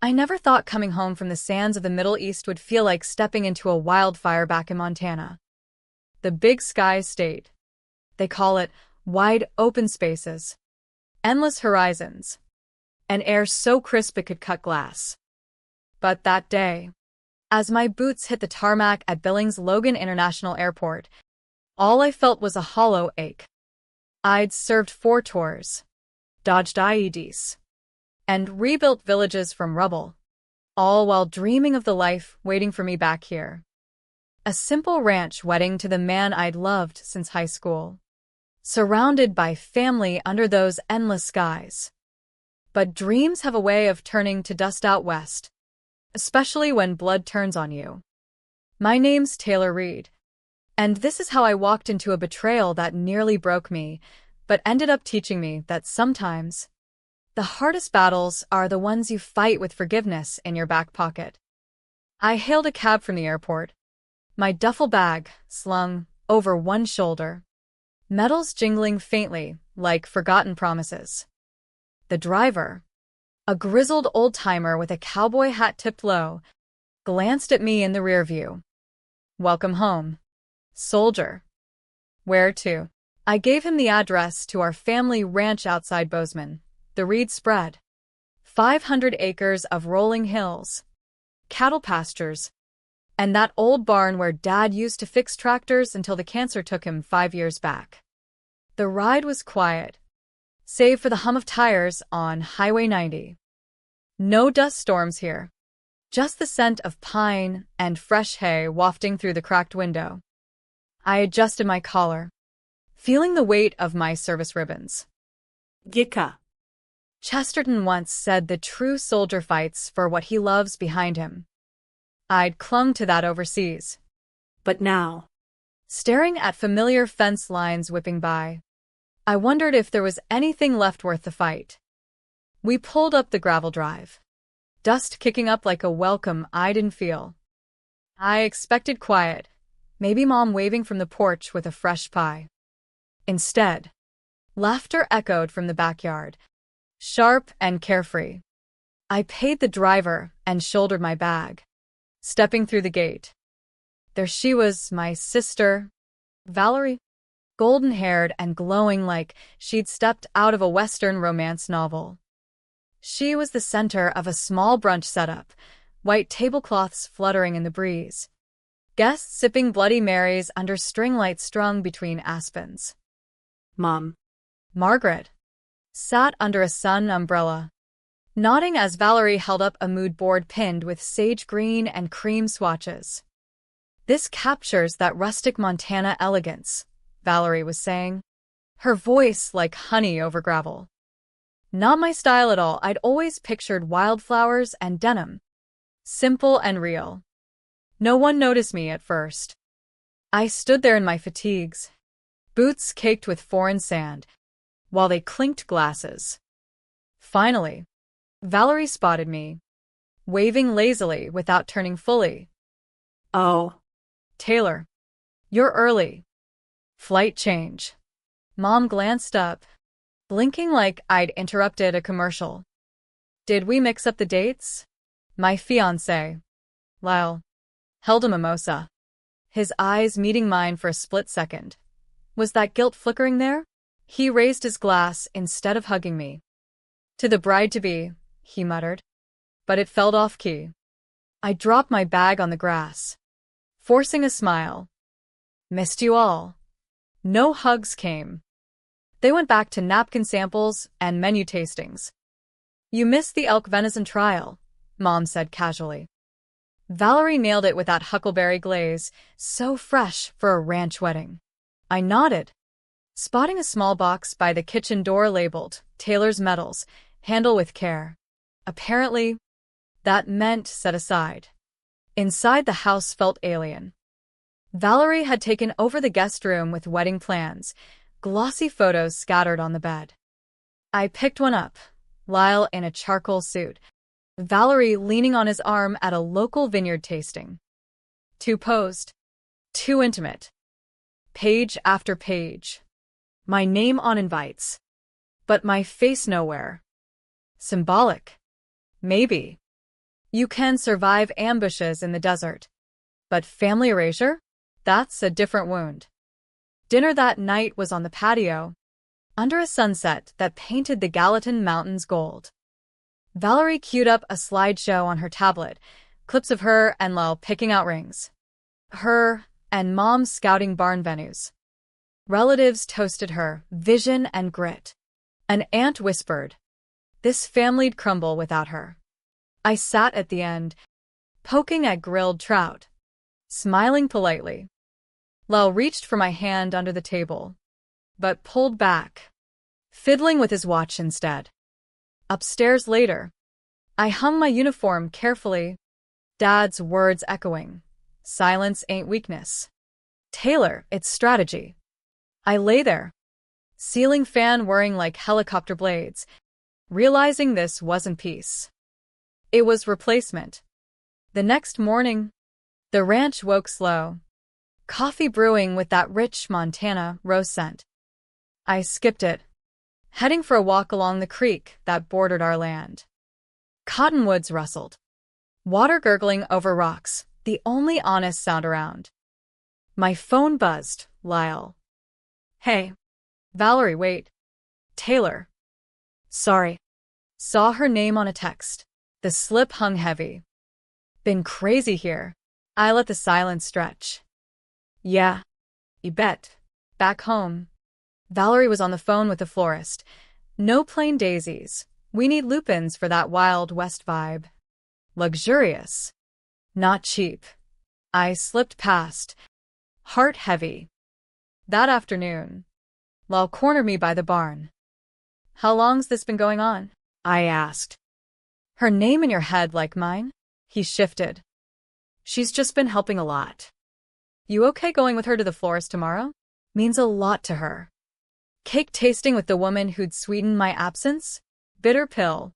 I never thought coming home from the sands of the Middle East would feel like stepping into a wildfire back in Montana. The Big Sky State. They call it wide open spaces, endless horizons, and air so crisp it could cut glass. But that day, as my boots hit the tarmac at Billings Logan International Airport, all I felt was a hollow ache. I'd served 4 tours, dodged IEDs, and rebuilt villages from rubble, all while dreaming of the life waiting for me back here. A simple ranch wedding to the man I'd loved since high school, surrounded by family under those endless skies. But dreams have a way of turning to dust out west, especially when blood turns on you. My name's Taylor Reed, and this is how I walked into a betrayal that nearly broke me, but ended up teaching me that sometimes the hardest battles are the ones you fight with forgiveness in your back pocket. I hailed a cab from the airport, my duffel bag slung over one shoulder, medals jingling faintly like forgotten promises. The driver, a grizzled old-timer with a cowboy hat tipped low, glanced at me in the rear view. "Welcome home, soldier." "Where to?" I gave him the address to our family ranch outside Bozeman, the Reed Spread. 500 acres of rolling hills, cattle pastures, and that old barn where Dad used to fix tractors until the cancer took him 5 years back. The ride was quiet, save for the hum of tires on Highway 90. No dust storms here, just the scent of pine and fresh hay wafting through the cracked window. I adjusted my collar, feeling the weight of my service ribbons. Gika. Chesterton once said the true soldier fights for what he loves behind him. I'd clung to that overseas. But now, staring at familiar fence lines whipping by, I wondered if there was anything left worth the fight. We pulled up the gravel drive, dust kicking up like a welcome I didn't feel. I expected quiet, maybe Mom waving from the porch with a fresh pie. Instead, laughter echoed from the backyard, sharp and carefree. I paid the driver and shouldered my bag, stepping through the gate. There she was, my sister, Valerie, golden-haired and glowing like she'd stepped out of a Western romance novel. She was the center of a small brunch setup, white tablecloths fluttering in the breeze, guests sipping Bloody Marys under string lights strung between aspens. Mom, Margaret, sat under a sun umbrella, nodding as Valerie held up a mood board pinned with sage green and cream swatches. "This captures that rustic Montana elegance," Valerie was saying, her voice like honey over gravel. Not my style at all. I'd always pictured wildflowers and denim, simple and real. No one noticed me at first. I stood there in my fatigues, boots caked with foreign sand, while they clinked glasses. Finally, Valerie spotted me, waving lazily without turning fully. "Oh, Taylor, you're early. Flight change." Mom glanced up, blinking like I'd interrupted a commercial. "Did we mix up the dates?" My fiancé, Lyle, held a mimosa, his eyes meeting mine for a split second. Was that guilt flickering there? He raised his glass instead of hugging me. "To the bride-to-be," he muttered, but it felt off-key. I dropped my bag on the grass, forcing a smile. "Missed you all." No hugs came. They went back to napkin samples and menu tastings. "You missed the elk venison trial," Mom said casually. Valerie nailed it with that huckleberry glaze, so fresh for a ranch wedding. I nodded, spotting a small box by the kitchen door labeled Taylor's Medals, handle with care. Apparently, that meant set aside. Inside, the house felt alien. Valerie had taken over the guest room with wedding plans, glossy photos scattered on the bed. I picked one up, Lyle in a charcoal suit, Valerie leaning on his arm at a local vineyard tasting. Too posed, too intimate. Page after page. My name on invites, but my face nowhere. Symbolic. Maybe. You can survive ambushes in the desert. But family erasure? That's a different wound. Dinner that night was on the patio, under a sunset that painted the Gallatin Mountains gold. Valerie queued up a slideshow on her tablet, clips of her and Lyle picking out rings. Her and Mom scouting barn venues. Relatives toasted her, vision and grit. An aunt whispered, "This family'd crumble without her." I sat at the end, poking at grilled trout, smiling politely. Lyle reached for my hand under the table, but pulled back, fiddling with his watch instead. Upstairs later, I hung my uniform carefully, Dad's words echoing, "Silence ain't weakness. Taylor, it's strategy." I lay there, ceiling fan whirring like helicopter blades, realizing this wasn't peace. It was replacement. The next morning, the ranch woke slow, coffee brewing with that rich Montana rose scent. I skipped it, heading for a walk along the creek that bordered our land. Cottonwoods rustled, water gurgling over rocks, the only honest sound around. My phone buzzed, Lyle. "Hey." "Valerie, wait." "Taylor." "Sorry." Saw her name on a text. The slip hung heavy. "Been crazy here." I let the silence stretch. "Yeah, you bet." Back home, Valerie was on the phone with the florist. "No plain daisies. We need lupins for that Wild West vibe. Luxurious, not cheap." I slipped past, heart heavy. That afternoon, Lal cornered me by the barn. "How long's this been going on?" I asked. "Her name in your head like mine?" He shifted. "She's just been helping a lot." "You okay going with her to the florist tomorrow?" "Means a lot to her." Cake tasting with the woman who'd sweetened my absence? Bitter pill.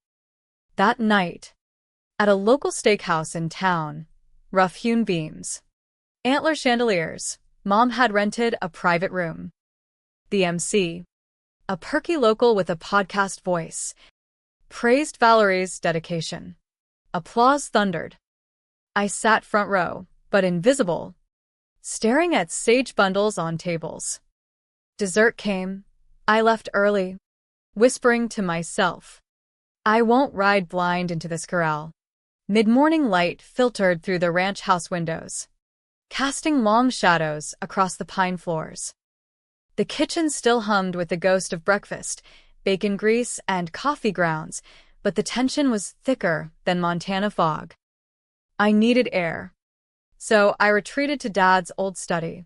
That night, at a local steakhouse in town, rough-hewn beams, antler chandeliers, Mom had rented a private room. The MC, a perky local with a podcast voice, praised Valerie's dedication. Applause thundered. I sat front row, but invisible, staring at sage bundles on tables. Dessert came. I left early, whispering to myself, "I won't ride blind into this corral." Mid-morning light filtered through the ranch house windows, casting long shadows across the pine floors. The kitchen still hummed with the ghost of breakfast, bacon grease, and coffee grounds, but the tension was thicker than Montana fog. I needed air, so I retreated to Dad's old study,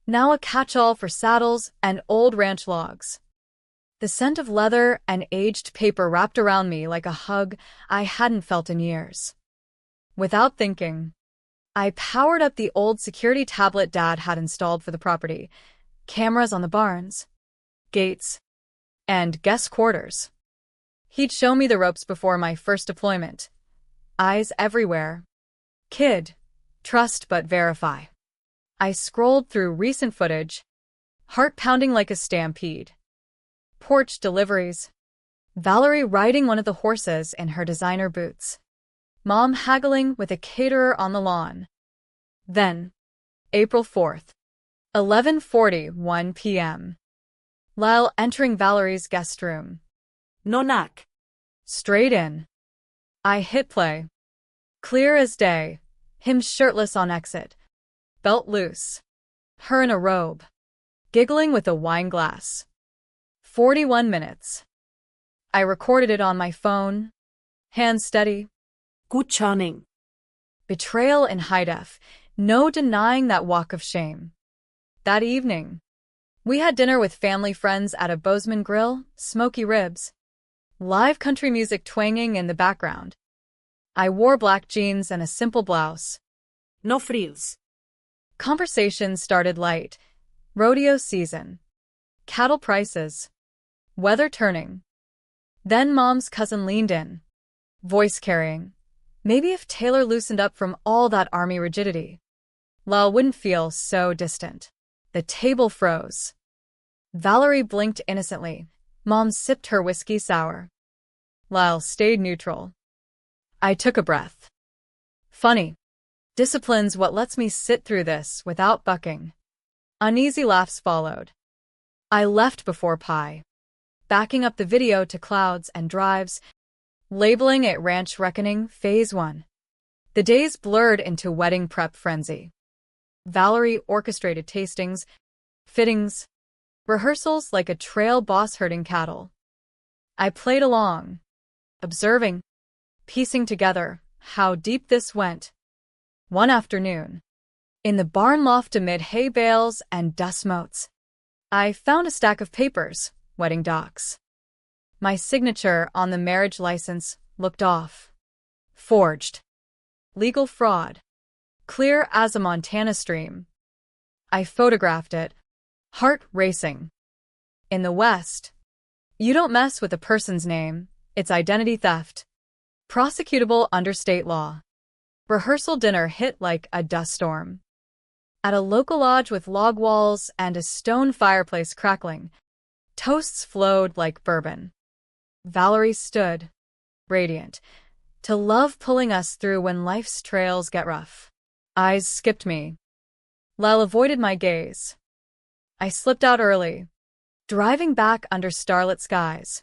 now a catch-all for saddles and old ranch logs. The scent of leather and aged paper wrapped around me like a hug I hadn't felt in years. Without thinking, I powered up the old security tablet Dad had installed for the property, cameras on the barns, gates, and guest quarters. He'd show me the ropes before my first deployment. Eyes everywhere. Kid, trust but verify. I scrolled through recent footage, heart pounding like a stampede. Porch deliveries. Valerie riding one of the horses in her designer boots. Mom haggling with a caterer on the lawn. Then, April 4th, 11:41 p.m. Lyle entering Valerie's guest room. No knock. Straight in. I hit play. Clear as day. Him shirtless on exit. Belt loose. Her in a robe. Giggling with a wine glass. 41 minutes. I recorded it on my phone. Hands steady. Good churning. Betrayal in high def. No denying that walk of shame. That evening, we had dinner with family friends at a Bozeman grill, smoky ribs, live country music twanging in the background. I wore black jeans and a simple blouse. No frills. Conversation started light. Rodeo season. Cattle prices. Weather turning. Then Mom's cousin leaned in, voice carrying. Maybe if Taylor loosened up from all that army rigidity, Lyle wouldn't feel so distant. The table froze. Valerie blinked innocently. Mom sipped her whiskey sour. Lyle stayed neutral. I took a breath. Funny. Discipline's what lets me sit through this without bucking. Uneasy laughs followed. I left before pie, backing up the video to clouds and drives, labeling it Ranch Reckoning Phase 1. The days blurred into wedding prep frenzy. Valerie orchestrated tastings, fittings, rehearsals like a trail boss herding cattle. I played along, observing, piecing together how deep this went. One afternoon, in the barn loft amid hay bales and dust motes, I found a stack of papers, wedding docs. My signature on the marriage license looked off. Forged. Legal fraud. Clear as a Montana stream. I photographed it, heart racing. In the West, you don't mess with a person's name, it's identity theft. Prosecutable under state law. Rehearsal dinner hit like a dust storm. At a local lodge with log walls and a stone fireplace crackling, toasts flowed like bourbon. Valerie stood, radiant, to love pulling us through when life's trails get rough. Eyes skipped me. Lyle avoided my gaze. I slipped out early, driving back under starlit skies.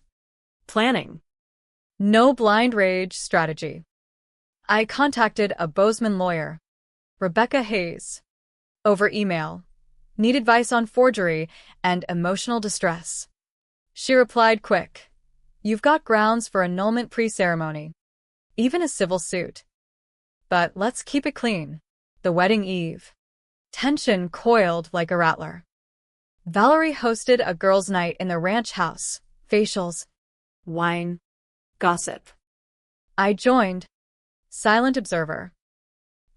Planning. No blind rage strategy. I contacted a Bozeman lawyer, Rebecca Hayes, over email, need advice on forgery and emotional distress. She replied quick, "You've got grounds for annulment pre-ceremony, even a civil suit. But let's keep it clean." The wedding eve. Tension coiled like a rattler. Valerie hosted a girls' night in the ranch house, facials, Wine. Gossip. I joined, silent observer.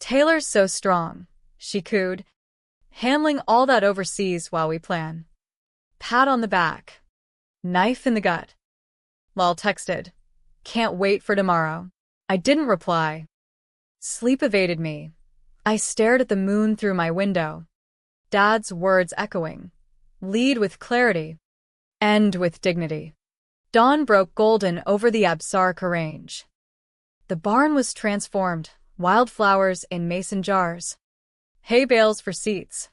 "Taylor's so strong," she cooed, "handling all that overseas while we plan." Pat on the back. Knife in the gut. Lal texted, "Can't wait for tomorrow." I didn't reply. Sleep evaded me. I stared at the moon through my window. Dad's words echoing. Lead with clarity. End with dignity. Dawn broke golden over the Absarka range. The barn was transformed, wildflowers in mason jars. Hay bales for seats.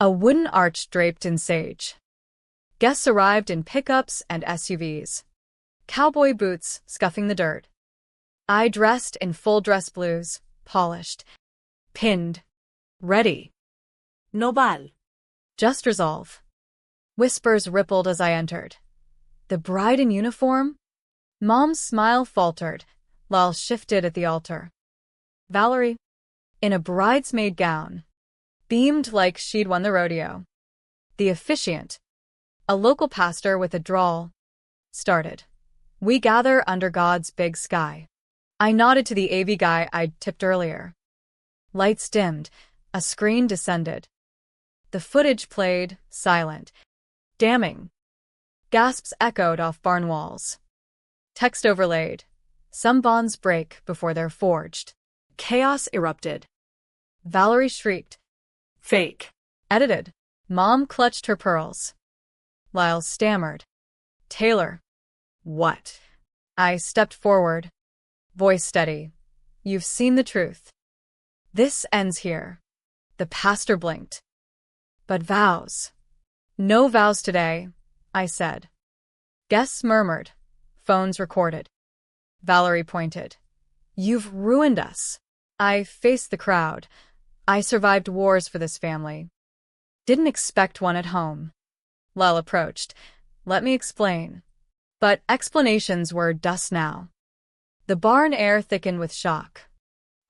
A wooden arch draped in sage. Guests arrived in pickups and SUVs. Cowboy boots scuffing the dirt. I dressed in full dress blues, polished, pinned, ready. No bal. Just resolve. Whispers rippled as I entered. The bride in uniform? Mom's smile faltered, Lal shifted at the altar. Valerie, in a bridesmaid gown, beamed like she'd won the rodeo. The officiant, a local pastor with a drawl, started. "We gather under God's big sky." I nodded to the AV guy I'd tipped earlier. Lights dimmed, a screen descended. The footage played, silent, damning. Gasps echoed off barn walls. Text overlaid. Some bonds break before they're forged. Chaos erupted. Valerie shrieked. Fake. Edited. Mom clutched her pearls. Lyle stammered. "Taylor." "What?" I stepped forward, voice steady. "You've seen the truth. This ends here." The pastor blinked. "But vows." "No vows today," I said. Guests murmured. Phones recorded. Valerie pointed. "You've ruined us." I faced the crowd. I survived wars for this family. Didn't expect one at home. Lyle approached. "Let me explain." But explanations were dust now. The barn air thickened with shock.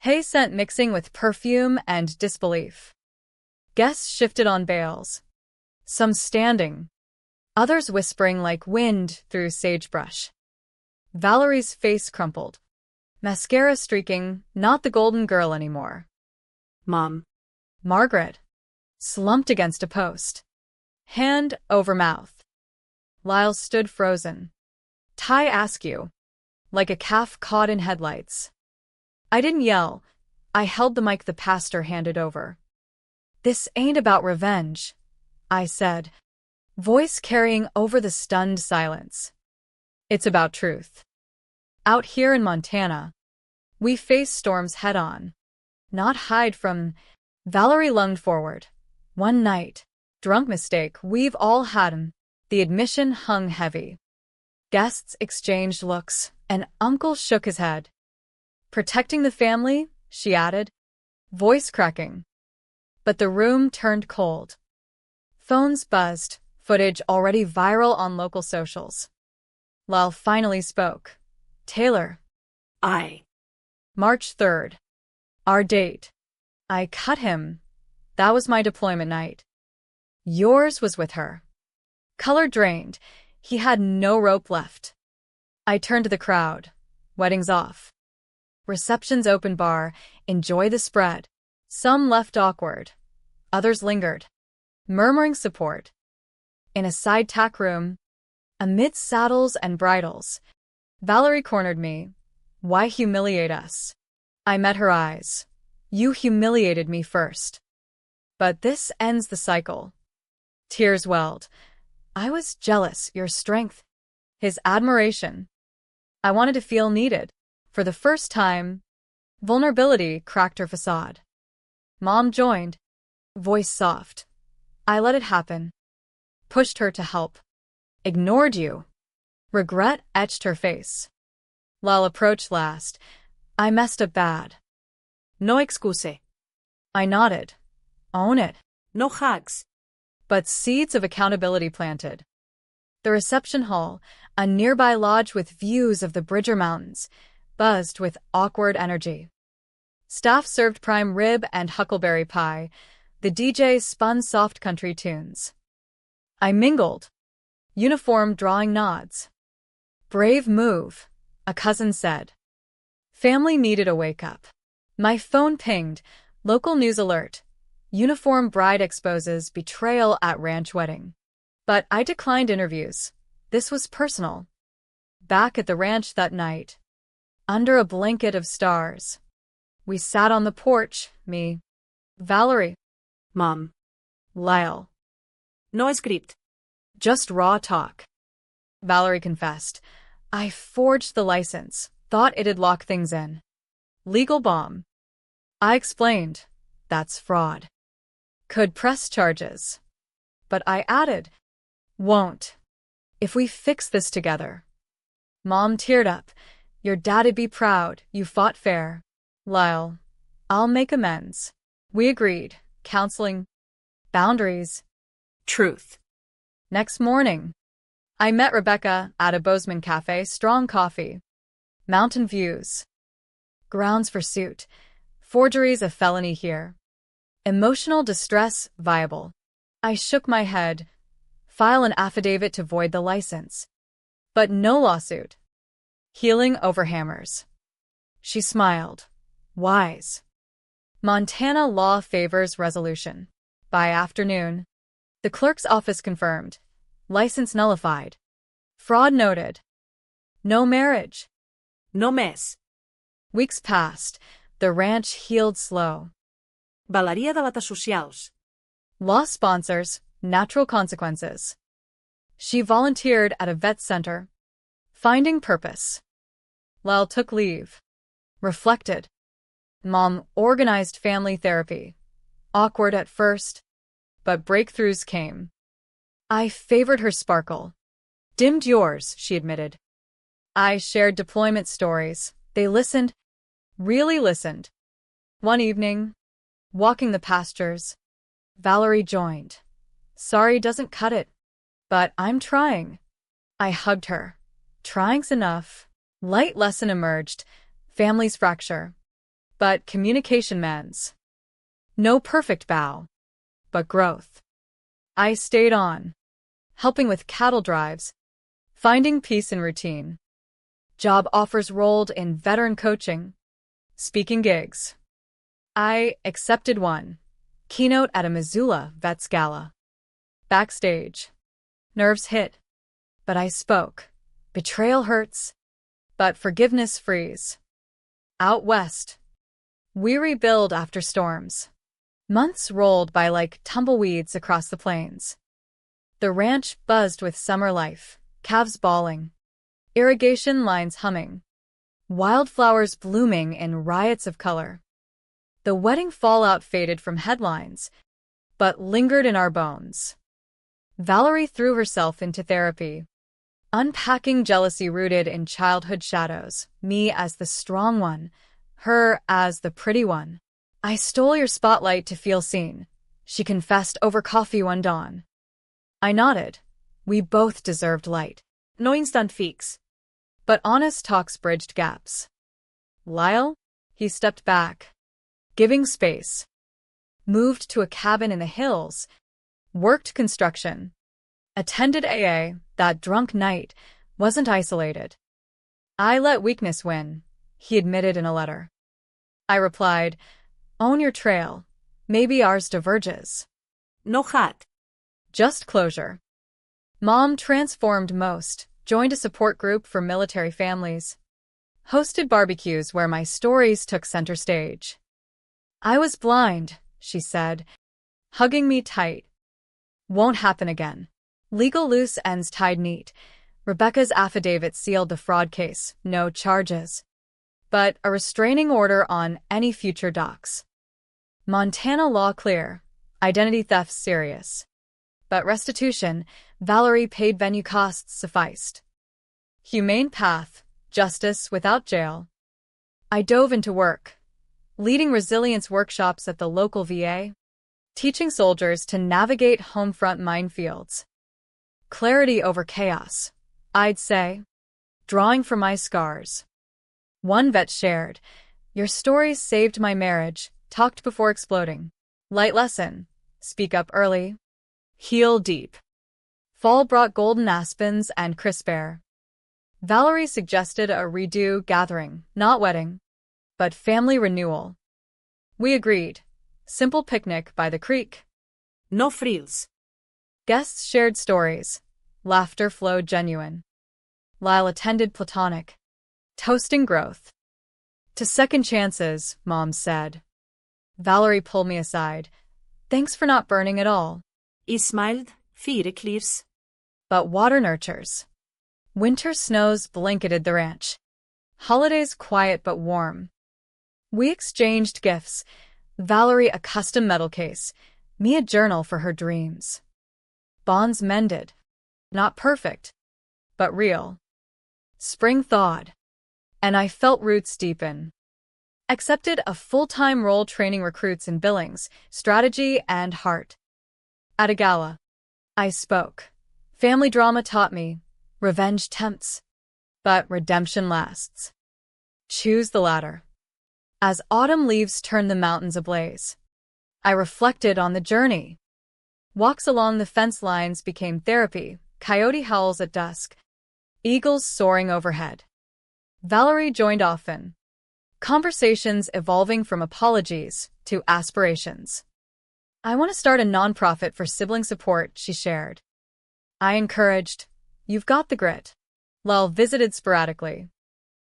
Hay scent mixing with perfume and disbelief. Guests shifted on bales. Some standing, others whispering like wind through sagebrush. Valerie's face crumpled. Mascara streaking, not the golden girl anymore. Mom. Margaret, slumped against a post. Hand over mouth. Lyle stood frozen. "Ty askew," like a calf caught in headlights. I didn't yell. I held the mic the pastor handed over. "This ain't about revenge," I said, voice carrying over the stunned silence. "It's about truth. Out here in Montana, we face storms head-on. not hide from. Valerie lunged forward. One night. Drunk mistake, we've all had 'em. The admission hung heavy. Guests exchanged looks, and Uncle shook his head. Protecting the family, she added, voice cracking. But the room turned cold. Phones buzzed, footage already viral on local socials. Lyle finally spoke. Taylor. I. March 3rd. Our date. I cut him. That was my deployment night. Yours was with her. Color drained. He had no rope left. I turned to the crowd. Weddings off. Reception's open bar. Enjoy the spread. Some left awkward. Others lingered, murmuring support. In a side tack room, amidst saddles and bridles, Valerie cornered me. Why humiliate us? I met her eyes. You humiliated me first. But this ends the cycle. Tears welled. I was jealous, your strength. His admiration. I wanted to feel needed. For the first time, vulnerability cracked her facade. Mom joined. Voice soft. I let it happen. Pushed her to help. Ignored you. Regret etched her face. Lal approached last. I messed up bad. No excuse. I nodded. Own it. No hugs. But seeds of accountability planted. The reception hall, a nearby lodge with views of the Bridger Mountains, buzzed with awkward energy. Staff served prime rib and huckleberry pie. The DJ spun soft country tunes. I mingled. Uniform drawing nods. Brave move, a cousin said. Family needed a wake-up. My phone pinged. Local news alert. Uniform bride exposes betrayal at ranch wedding. But I declined interviews. This was personal. Back at the ranch that night. Under a blanket of stars. We sat on the porch, me. Valerie. Mom. Lyle. No script. Just raw talk. Valerie confessed. I forged the license. Thought it'd lock things in. Legal bomb. I explained. That's fraud. Could press charges. But I added. Won't. If we fix this together. Mom teared up. Your dad'd be proud. You fought fair. Lyle. I'll make amends. We agreed. Counseling. Boundaries. Truth. Next morning, I met Rebecca at a Bozeman cafe, strong coffee. Mountain views. Grounds for suit. Forgery's a felony here. Emotional distress viable. I shook my head. File an affidavit to void the license. But no lawsuit. Healing over hammers. She smiled. Wise. Montana law favors resolution. By afternoon, the clerk's office confirmed. License nullified. Fraud noted. No marriage. No mess. Weeks passed. The ranch healed slow. Balaria de bates socials. Law sponsors, natural consequences. She volunteered at a vet center. Finding purpose. Lyle took leave. Reflected. Mom organized family therapy. Awkward at first, but breakthroughs came. I favored her sparkle. Dimmed yours, she admitted. I shared deployment stories. They listened. Really listened. One evening, walking the pastures, Valerie joined. Sorry doesn't cut it, but I'm trying. I hugged her. Trying's enough. Light lesson emerged. Families fracture. But communication mends. No perfect bow, but growth. I stayed on, helping with cattle drives, finding peace in routine. Job offers rolled in veteran coaching, speaking gigs. I accepted one. Keynote at a Missoula Vets Gala. Backstage. Nerves hit. But I spoke. Betrayal hurts, but forgiveness frees. Out west. We rebuild after storms. Months rolled by like tumbleweeds across the plains. The ranch buzzed with summer life, calves bawling, irrigation lines humming, wildflowers blooming in riots of color. The wedding fallout faded from headlines, but lingered in our bones. Valerie threw herself into therapy, unpacking jealousy rooted in childhood shadows, me as the strong one, her as the pretty one. I stole your spotlight to feel seen, she confessed over coffee one dawn. I nodded. We both deserved light. No instant fix. But honest talks bridged gaps. Lyle? He stepped back, giving space. Moved to a cabin in the hills. Worked construction. Attended AA. That drunk night wasn't isolated. I let weakness win, he admitted in a letter. I replied, own your trail. Maybe ours diverges. No hat. Just closure. Mom transformed most, joined a support group for military families. Hosted barbecues where my stories took center stage. I was blind, she said, hugging me tight. Won't happen again. Legal loose ends tied neat. Rebecca's affidavit sealed the fraud case, no charges. But a restraining order on any future docs. Montana law clear, identity theft serious. But restitution, Valerie paid venue costs sufficed. Humane path, justice without jail. I dove into work, leading resilience workshops at the local VA, teaching soldiers to navigate homefront minefields. Clarity over chaos, I'd say, drawing from my scars. One vet shared, your stories saved my marriage, talked before exploding. Light lesson, speak up early, heal deep. Fall brought golden aspens and crisp air. Valerie suggested a redo gathering, not wedding, but family renewal. We agreed. Simple picnic by the creek. No frills. Guests shared stories. Laughter flowed genuine. Lyle attended platonic. Toasting growth. To second chances, Mom said. Valerie pulled me aside. Thanks for not burning it all. I smiled, 4 cleaves. But water nurtures. Winter snows blanketed the ranch. Holidays quiet but warm. We exchanged gifts. Valerie a custom medal case, me a journal for her dreams. Bonds mended. Not perfect, but real. Spring thawed, and I felt roots deepen. Accepted a full-time role training recruits in Billings, strategy, and heart. At a gala, I spoke. Family drama taught me, revenge tempts, but redemption lasts. Choose the latter. As autumn leaves turn the mountains ablaze, I reflected on the journey. Walks along the fence lines became therapy, coyote howls at dusk, eagles soaring overhead. Valerie joined often. Conversations evolving from apologies to aspirations. I want to start a nonprofit for sibling support, she shared. I encouraged, you've got the grit. Lyle visited sporadically.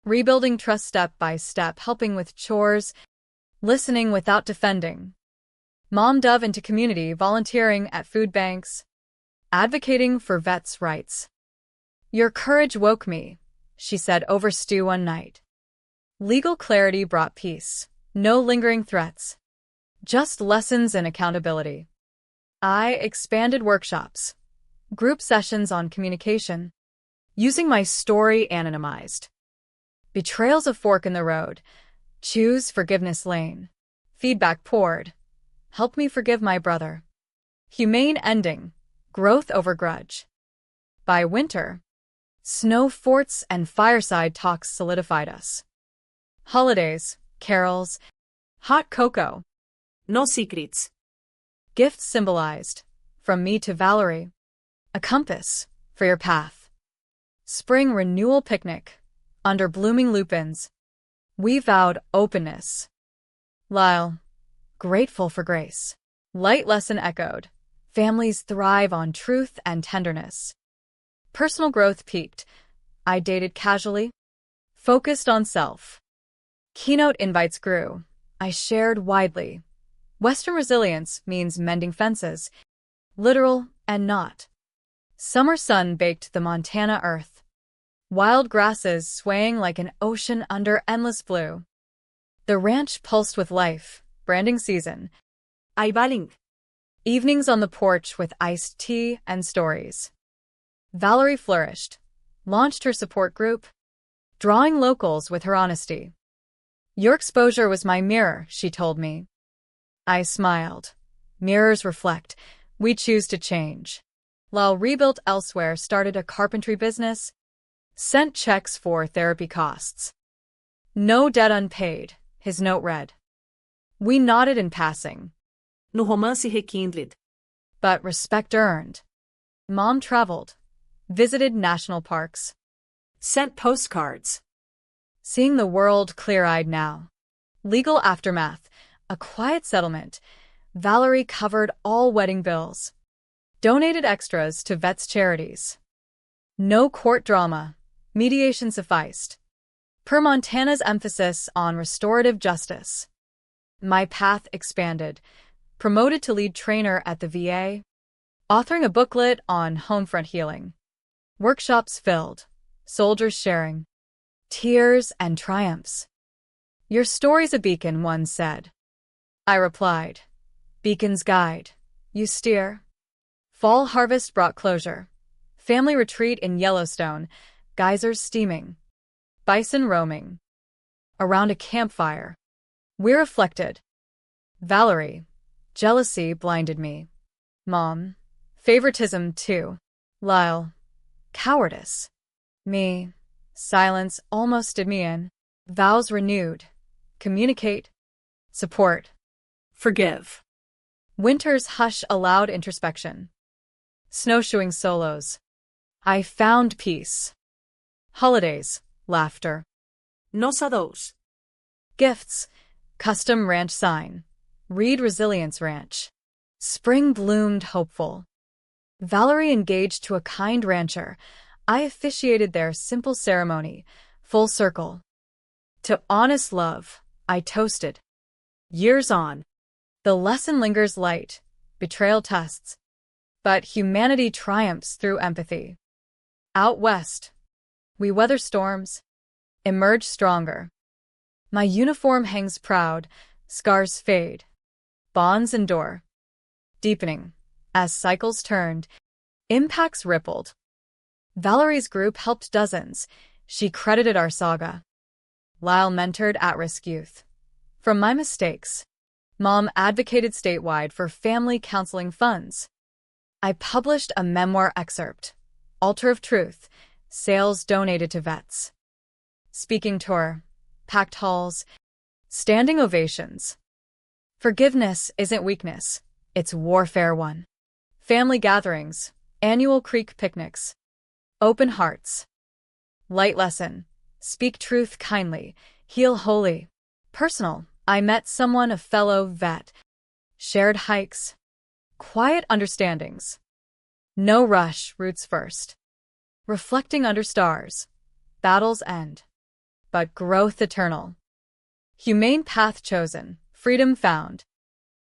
Rebuilding trust step by step, helping with chores, listening without defending. Mom dove into community, volunteering at food banks, advocating for vets' rights. Your courage woke me, she said over stew one night. Legal clarity brought peace, no lingering threats, just lessons and accountability. I expanded workshops, group sessions on communication, using my story anonymized. Betrayals a fork in the road, choose forgiveness lane. Feedback poured, help me forgive my brother. Humane ending, growth over grudge. By winter, snow forts and fireside talks solidified us. Holidays, carols, hot cocoa. No secrets. Gifts symbolized, from me to Valerie, a compass for your path. Spring renewal picnic, under blooming lupins. We vowed openness. Lyle, grateful for grace. Light lesson echoed. Families thrive on truth and tenderness. Personal growth peaked. I dated casually, focused on self. Keynote invites grew. I shared widely. Western resilience means mending fences, literal and not. Summer sun baked the Montana earth. Wild grasses swaying like an ocean under endless blue. The ranch pulsed with life, branding season. Eyeballing. Evenings on the porch with iced tea and stories. Valerie flourished, launched her support group, drawing locals with her honesty. Your exposure was my mirror, she told me. I smiled. Mirrors reflect. We choose to change. Lyle rebuilt elsewhere, started a carpentry business, sent checks for therapy costs. No debt unpaid, his note read. We nodded in passing. No romance rekindled. But respect earned. Mom traveled, visited national parks, Sent postcards. seeing the world clear-eyed now. Legal aftermath, a quiet settlement. Valerie covered all wedding bills, donated extras to vets' charities. No court drama, mediation sufficed. Per Montana's emphasis on restorative justice. My path expanded, promoted to lead trainer at the VA, authoring a booklet on homefront healing. Workshops filled, soldiers sharing, tears and triumphs. Your story's a beacon, one said. I replied, beacon's guide, you steer. Fall harvest brought closure. Family retreat in Yellowstone, geysers steaming, bison roaming. Around a campfire, we reflected. Valerie, jealousy blinded me. Mom, favoritism too. Lyle, cowardice. Me, silence almost did me in. Vows renewed. Communicate. Support. Forgive. Winter's hush allowed introspection. Snowshoeing solos. I found peace. Holidays, laughter. Nos ados. Gifts, custom ranch sign. Reed Resilience Ranch. Spring bloomed hopeful. Valerie engaged to a kind rancher. I officiated their simple ceremony, full circle. To honest love, I toasted. Years on. The lesson lingers light, betrayal tests. But humanity triumphs through empathy. Out west, we weather storms, emerge stronger. My uniform hangs proud, scars fade, bonds endure. Deepening, as cycles turned, impacts rippled. Valerie's group helped dozens. She credited our saga. Lyle mentored at-risk youth. From my mistakes, Mom advocated statewide for family counseling funds. I published a memoir excerpt, Altar of Truth, sales donated to vets. Speaking tour, packed halls, standing ovations. Forgiveness isn't weakness, it's warfare one. Family gatherings, annual creek picnics. Open hearts. Light lesson, speak truth kindly, heal wholly. Personal, I met someone, a fellow vet. Shared hikes. Quiet understandings. No rush, roots first. Reflecting under stars. Battles end. But growth eternal. Humane path chosen, freedom found.